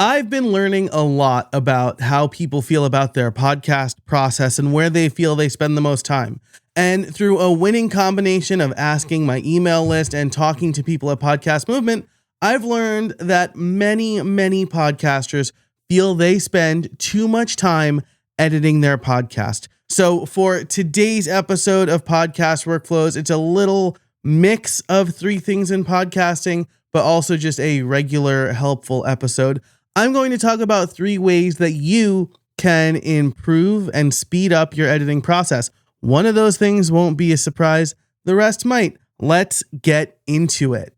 I've been learning a lot about how people feel about their podcast process and where they feel they spend the most time. And through a winning combination of asking my email list and talking to people at Podcast Movement, I've learned that many podcasters feel they spend too much time editing their podcast. So for today's episode of Podcast Workflows, it's a little mix of three things in podcasting, but also just a regular helpful episode. I'm going to talk about 3 ways that you can improve and speed up your editing process. One of those things won't be a surprise. The rest might. Let's get into it.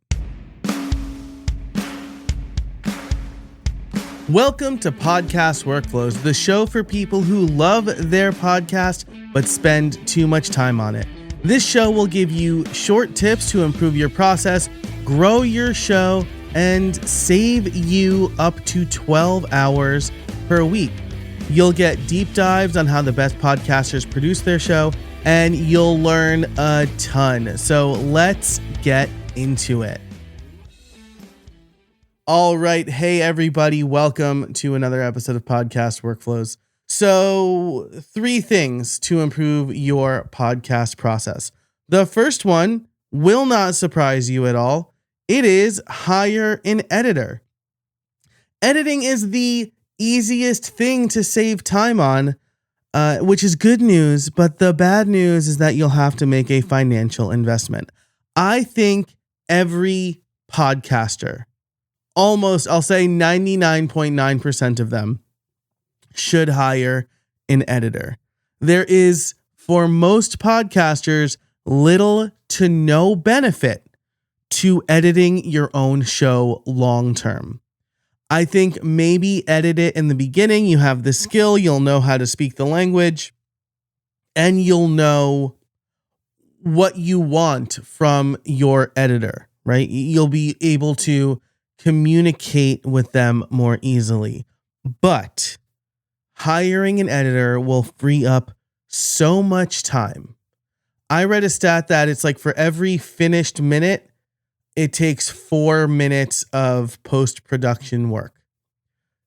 Welcome to Podcast Workflows, the show for people who love their podcast but spend too much time on it. This show will give you short tips to improve your process, grow your show, and save you up to 12 hours per week. You'll get deep dives on how the best podcasters produce their show, and you'll learn a ton. So let's get into it. All right. Hey, everybody. Welcome to another episode of Podcast Workflows. So 3 things to improve your podcast process. The first one will not surprise you at all. It is hire an editor. Editing is the easiest thing to save time on, which is good news. But the bad news is that you'll have to make a financial investment. I think every podcaster, almost, I'll say 99.9% of them, should hire an editor. There is, for most podcasters, little to no benefit to editing your own show long term. I think maybe edit it in the beginning. You have the skill, you'll know how to speak the language, and you'll know what you want from your editor, right? You'll be able to communicate with them more easily. But hiring an editor will free up so much time. I read a stat that it's like for every finished minute, it takes 4 minutes of post-production work.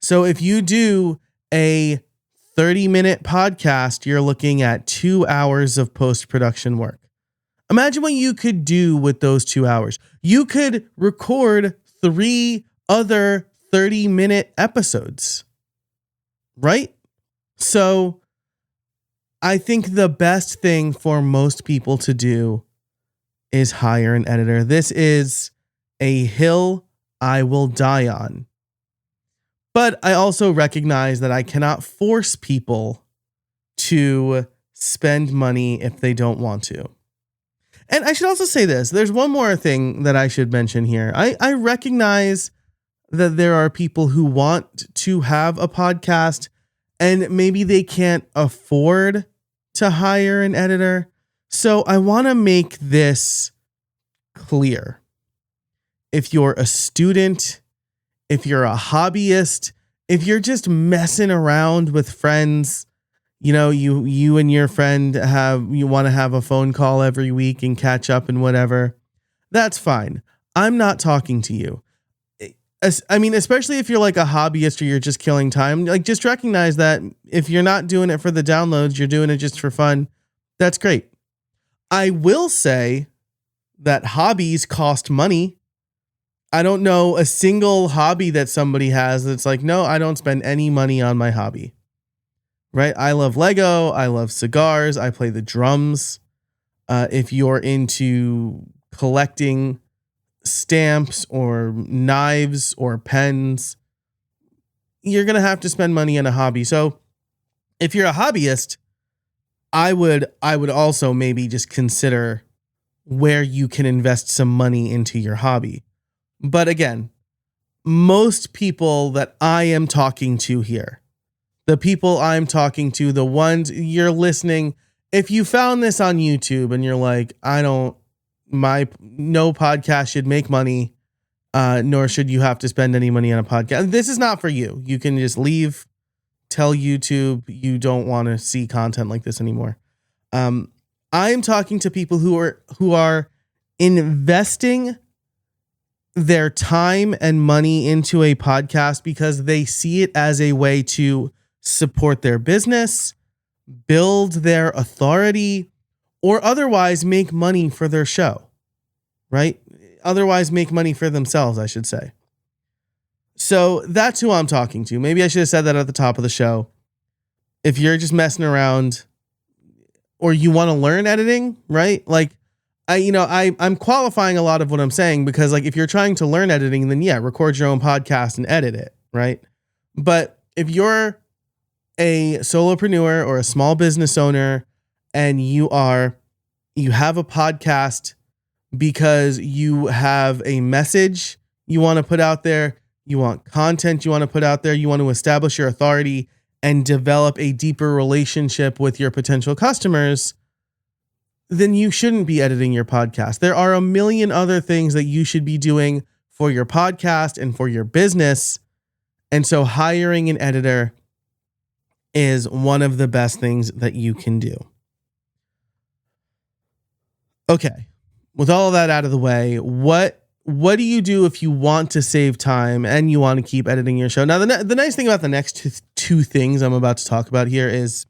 So if you do a 30-minute podcast, you're looking at 2 hours of post-production work. Imagine what you could do with those 2 hours. You could record 3 other 30-minute episodes, right? So I think the best thing for most people to do is hire an editor. This is a hill I will die on. But I also recognize that I cannot force people to spend money if they don't want to. And I should also say this. There's one more thing that I should mention here. I recognize that there are people who want to have a podcast and maybe they can't afford to hire an editor. So I want to make this clear. If you're a student, if you're a hobbyist, if you're just messing around with friends, you know, you and your friend you want to have a phone call every week and catch up and whatever, that's fine. I'm not talking to you. I mean, especially if you're like a hobbyist or you're just killing time, like just recognize that if you're not doing it for the downloads, you're doing it just for fun. That's great. I will say that hobbies cost money. I don't know a single hobby that somebody has that's like, no, I don't spend any money on my hobby. Right? I love Lego. I love cigars. I play the drums. If you're into collecting stamps or knives or pens, you're going to have to spend money on a hobby. So if you're a hobbyist, I would also maybe just consider where you can invest some money into your hobby. But again, most people that I am talking to here, the people I'm talking to, the ones you're listening, if you found this on YouTube and you're like, no podcast should make money, nor should you have to spend any money on a podcast. This is not for you. You can just leave, tell YouTube you don't want to see content like this anymore. I'm talking to people who are investing their time and money into a podcast because they see it as a way to support their business, build their authority, or otherwise make money for their show, right? Otherwise make money for themselves, I should say. So that's who I'm talking to. Maybe I should have said that at the top of the show. If you're just messing around or you want to learn editing, right? Like I'm qualifying a lot of what I'm saying because like if you're trying to learn editing, then yeah, record your own podcast and edit it, right? But if you're a solopreneur or a small business owner and you have a podcast because you have a message you want to put out there, you want content you want to put out there, you want to establish your authority and develop a deeper relationship with your potential customers, then you shouldn't be editing your podcast. There are a million other things that you should be doing for your podcast and for your business. And so hiring an editor is one of the best things that you can do. Okay. With all of that out of the way, what do you do if you want to save time and you want to keep editing your show? Now, the nice thing about the next two things I'm about to talk about here is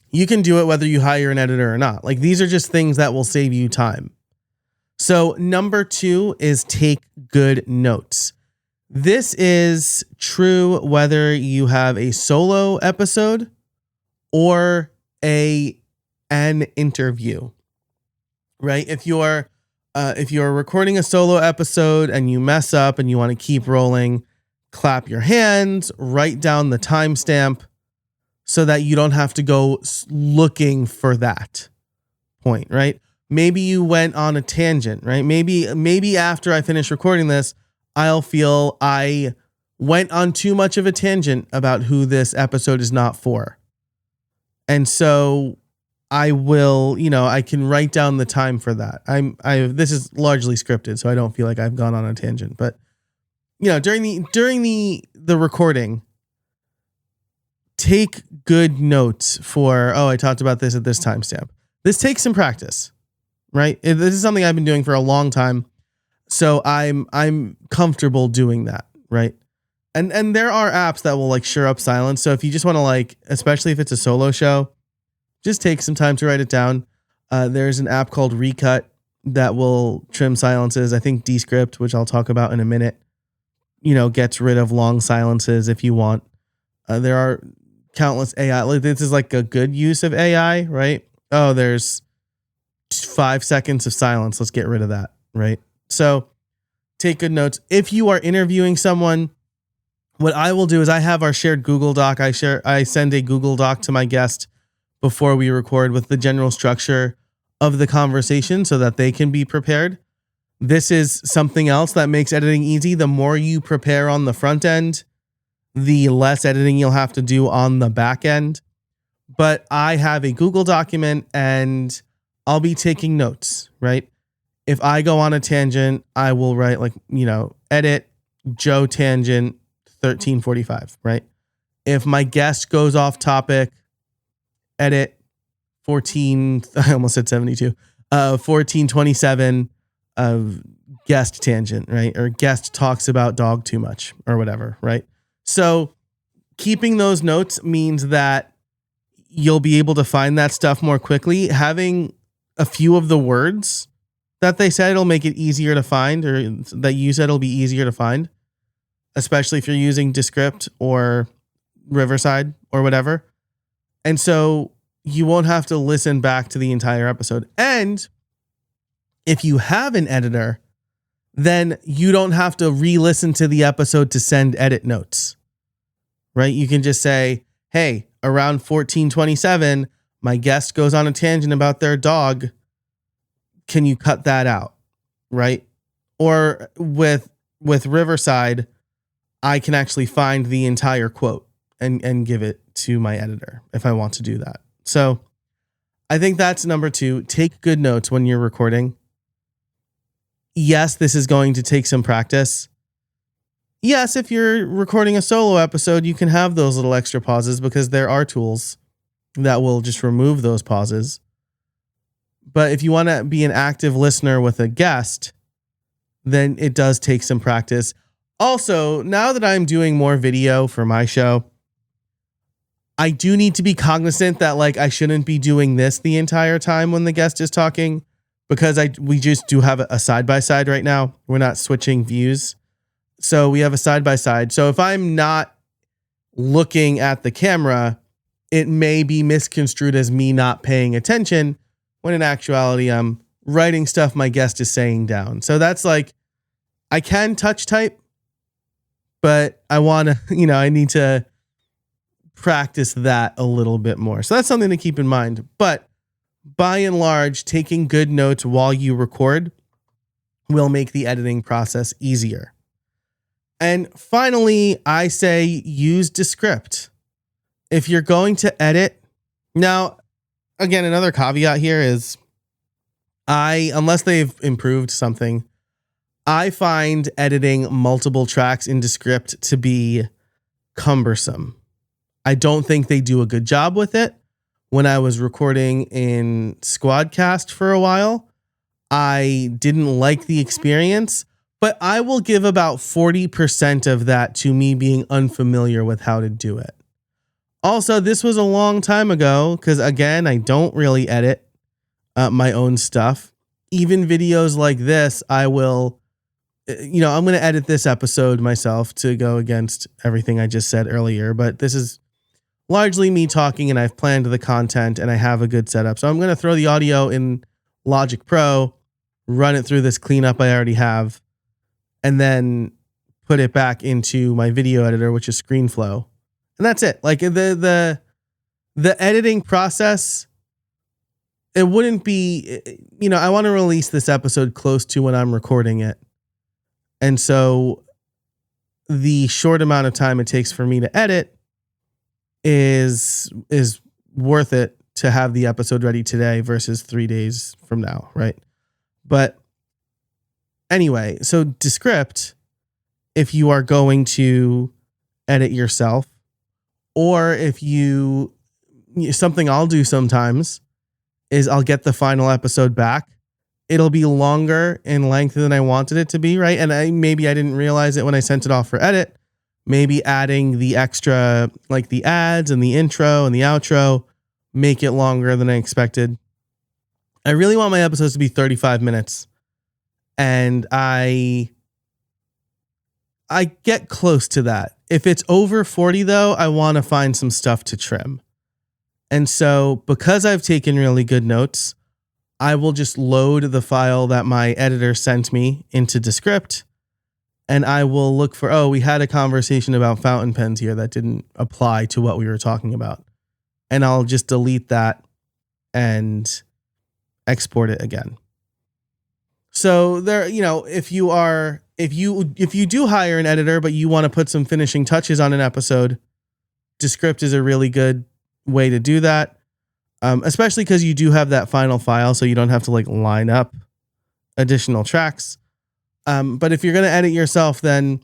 you can do it whether you hire an editor or not. Like these are just things that will save you time. So number 2 is take good notes. This is true whether you have a solo episode or an interview, right? If you're recording a solo episode and you mess up and you want to keep rolling, clap your hands, write down the timestamp so that you don't have to go looking for that point, right? Maybe you went on a tangent, right? Maybe after I finish recording this, I'll feel I went on too much of a tangent about who this episode is not for. And so I will, I can write down the time for that. This is largely scripted, so I don't feel like I've gone on a tangent, but during the recording, take good notes for, I talked about this at this timestamp. This takes some practice, right? This is something I've been doing for a long time. So I'm comfortable doing that, right? And there are apps that will like sure up silence. So if you just want to especially if it's a solo show, just take some time to write it down. There's an app called Recut that will trim silences. I think Descript, which I'll talk about in a minute, gets rid of long silences if you want. There are countless AI. This is like a good use of AI, right? Oh, there's 5 seconds of silence. Let's get rid of that, right? So take good notes. If you are interviewing someone, what I will do is I have our shared Google Doc. I send a Google Doc to my guest before we record with the general structure of the conversation so that they can be prepared. This is something else that makes editing easy. The more you prepare on the front end, the less editing you'll have to do on the back end. But I have a Google document and I'll be taking notes, right? If I go on a tangent, I will write edit Joe tangent 1345, right? If my guest goes off topic, edit 1427 guest tangent, right? Or guest talks about dog too much or whatever, right? So keeping those notes means that you'll be able to find that stuff more quickly. Having a few of the words that they said, it'll make it easier to find, or that you said it'll be easier to find, especially if you're using Descript or Riverside or whatever. And so you won't have to listen back to the entire episode. And if you have an editor, then you don't have to re-listen to the episode to send edit notes, right? You can just say, hey, around 1427, my guest goes on a tangent about their dog. Can you cut that out? Right? Or with Riverside, I can actually find the entire quote and give it to my editor if I want to do that. So I think that's number 2. Take good notes when you're recording. Yes, this is going to take some practice. Yes, if you're recording a solo episode, you can have those little extra pauses because there are tools that will just remove those pauses. But if you want to be an active listener with a guest, then it does take some practice. Also, now that I'm doing more video for my show, I do need to be cognizant that like I shouldn't be doing this the entire time when the guest is talking, because we just do have a side by side right now. We're not switching views. So we have a side by side. So if I'm not looking at the camera, it may be misconstrued as me not paying attention, when in actuality I'm writing stuff my guest is saying down. So that's like, I can touch type, but I want to, I need to practice that a little bit more. So that's something to keep in mind. But by and large, taking good notes while you record will make the editing process easier. And finally, I say use Descript. If you're going to edit, now, again, another caveat here is unless they've improved something, I find editing multiple tracks in Descript to be cumbersome. I don't think they do a good job with it. When I was recording in Squadcast for a while, I didn't like the experience, but I will give about 40% of that to me being unfamiliar with how to do it. Also, this was a long time ago because, again, I don't really edit my own stuff. Even videos like this, I will, I'm going to edit this episode myself to go against everything I just said earlier, but this is largely me talking, and I've planned the content and I have a good setup. So I'm going to throw the audio in Logic Pro, run it through this cleanup I already have, and then put it back into my video editor, which is ScreenFlow. And that's it. Like the editing process, it wouldn't be, I want to release this episode close to when I'm recording it. And so the short amount of time it takes for me to edit is worth it to have the episode ready today versus 3 days from now, right? But anyway, so Descript, if you are going to edit yourself, or if something I'll do sometimes is I'll get the final episode back. It'll be longer in length than I wanted it to be, right? And maybe I didn't realize it when I sent it off for edit. Maybe adding the extra, like the ads and the intro and the outro, make it longer than I expected. I really want my episodes to be 35 minutes. And I get close to that. If it's over 40 though, I want to find some stuff to trim. And so because I've taken really good notes, I will just load the file that my editor sent me into Descript. And I will look for, we had a conversation about fountain pens here that didn't apply to what we were talking about. And I'll just delete that and export it again. So there, if you do hire an editor, but you want to put some finishing touches on an episode, Descript is a really good way to do that. Especially because you do have that final file, so you don't have to like line up additional tracks. But if you're going to edit yourself, then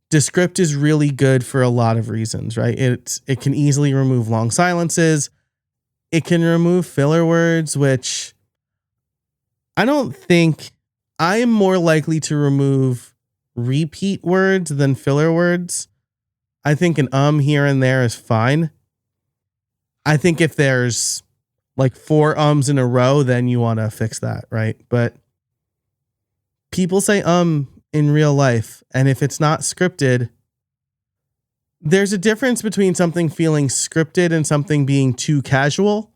Descript is really good for a lot of reasons, right? It can easily remove long silences. It can remove filler words, which I don't think I am more likely to remove repeat words than filler words. I think an here and there is fine. I think if there's like 4 in a row, then you want to fix that, right? But people say in real life, and if it's not scripted, there's a difference between something feeling scripted and something being too casual.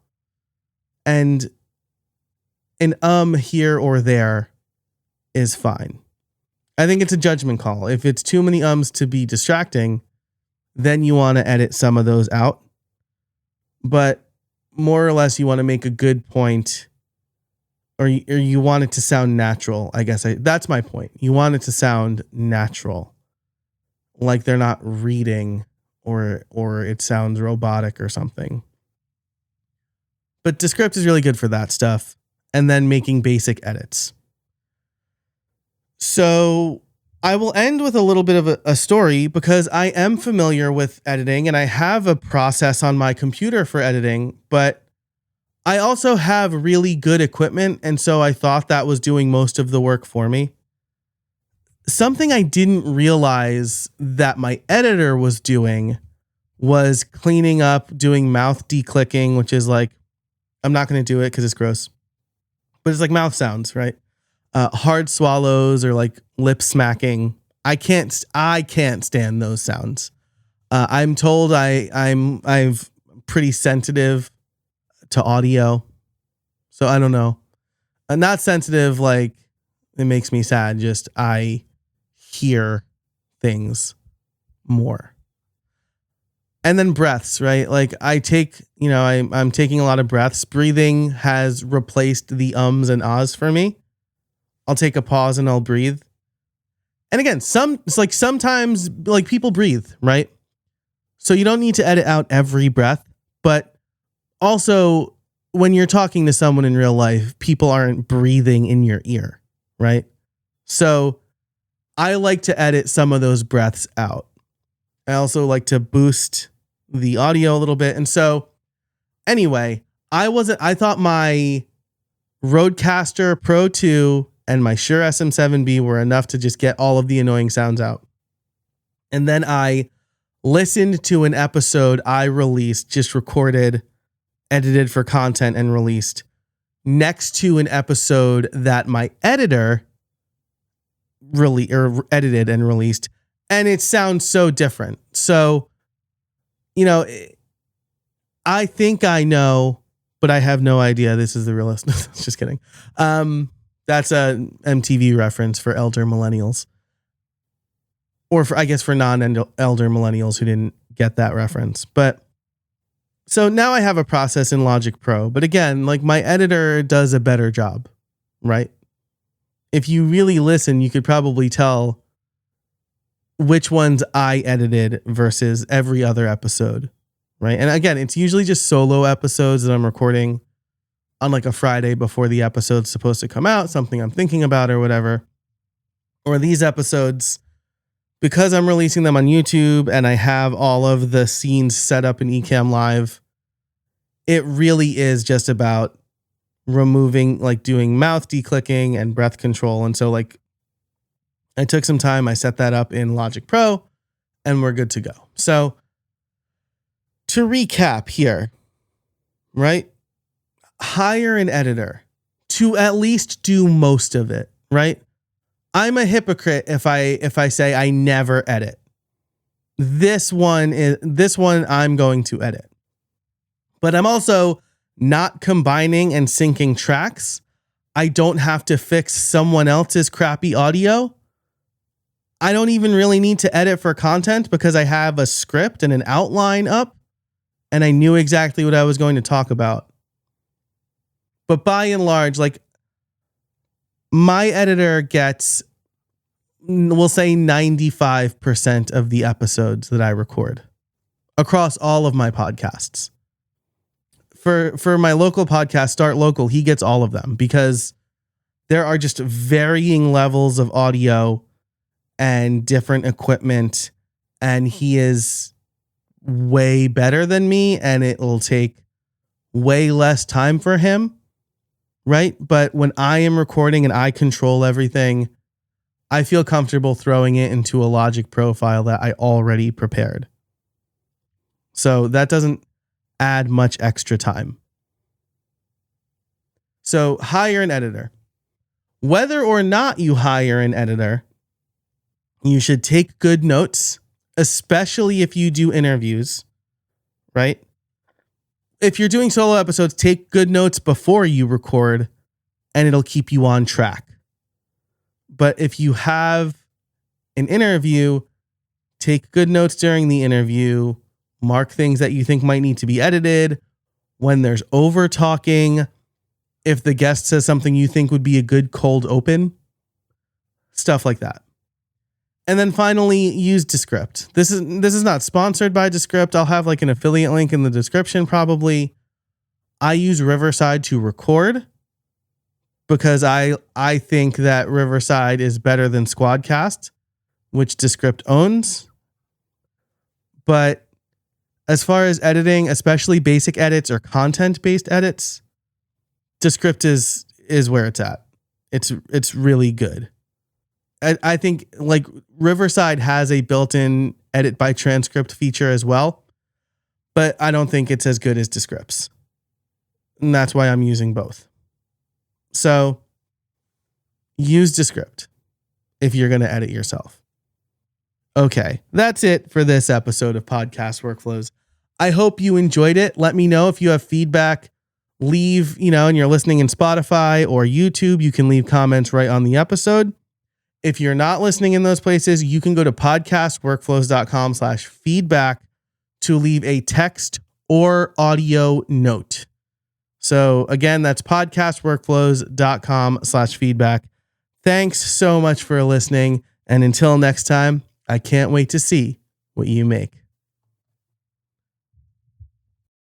And an here or there is fine. I think it's a judgment call. If it's too many to be distracting, then you want to edit some of those out. But more or less, you want to make a good point, or you want it to sound natural. I guess that's my point. You want it to sound natural, like they're not reading or it sounds robotic or something. But Descript is really good for that stuff, and then making basic edits. So I will end with a little bit of a story, because I am familiar with editing and I have a process on my computer for editing, but I also have really good equipment. And so I thought that was doing most of the work for me. something I didn't realize that my editor was doing was cleaning up, doing mouth declicking, which is like, I'm not going to do it because it's gross, but it's like mouth sounds, right? Hard swallows or like lip smacking. I can't stand those sounds. I'm told I'm pretty sensitive to audio, so I don't know. I'm not sensitive like it makes me sad. Just I hear things more. And then breaths, right? Like I take, I'm taking a lot of breaths. Breathing has replaced the ums and ahs for me. I'll take a pause and I'll breathe. And again, it's like sometimes like people breathe, right? So you don't need to edit out every breath, but also when you're talking to someone in real life, people aren't breathing in your ear, right? So I like to edit some of those breaths out. I also like to boost the audio a little bit. And so anyway, I thought my Rodecaster Pro 2 and my Shure SM7B were enough to just get all of the annoying sounds out. And then I listened to an episode I released, just recorded, edited for content and released next to an episode that my editor really edited and released. And it sounds so different. So, I think I know, but I have no idea this is the realist. Just kidding. That's a MTV reference for elder millennials. Or for non-elder millennials who didn't get that reference. But so now I have a process in Logic Pro. But again, like my editor does a better job, right? If you really listen, you could probably tell which ones I edited versus every other episode, right? And again, it's usually just solo episodes that I'm recording on like a Friday before the episode's supposed to come out, something I'm thinking about or whatever. Or these episodes, because I'm releasing them on YouTube and I have all of the scenes set up in Ecamm Live, it really is just about removing, like doing mouth declicking and breath control. And so like I took some time, I set that up in Logic Pro, and we're good to go. So to recap here, right? Hire an editor to at least do most of it, right? I'm a hypocrite if I say I never edit. This one I'm going to edit. But I'm also not combining and syncing tracks. I don't have to fix someone else's crappy audio. I don't even really need to edit for content because I have a script and an outline up and I knew exactly what I was going to talk about. But by and large, like my editor gets, we'll say 95% of the episodes that I record across all of my podcasts. For my local podcast, Start Local, he gets all of them because there are just varying levels of audio and different equipment, and he is way better than me, and it will take way less time for him, right? But when I am recording and I control everything, I feel comfortable throwing it into a Logic profile that I already prepared. So that doesn't add much extra time. So hire an editor. Whether or not you hire an editor, you should take good notes, especially if you do interviews, right? If you're doing solo episodes, take good notes before you record and it'll keep you on track. But if you have an interview, take good notes during the interview, mark things that you think might need to be edited, when there's over talking, if the guest says something you think would be a good cold open, stuff like that. And then finally, use Descript. This is not sponsored by Descript. I'll have like an affiliate link in the description probably. I use Riverside to record because I think that Riverside is better than Squadcast, which Descript owns. But as far as editing, especially basic edits or content-based edits, Descript is where it's at. It's really good. I think like Riverside has a built-in edit by transcript feature as well, but I don't think it's as good as Descript's. And that's why I'm using both. So use Descript if you're going to edit yourself. Okay, that's it for this episode of Podcast Workflows. I hope you enjoyed it. Let me know if you have feedback. Leave, and you're listening in Spotify or YouTube, you can leave comments right on the episode. If you're not listening in those places, you can go to podcastworkflows.com/feedback to leave a text or audio note. So again, that's podcastworkflows.com/feedback. Thanks so much for listening. And until next time, I can't wait to see what you make.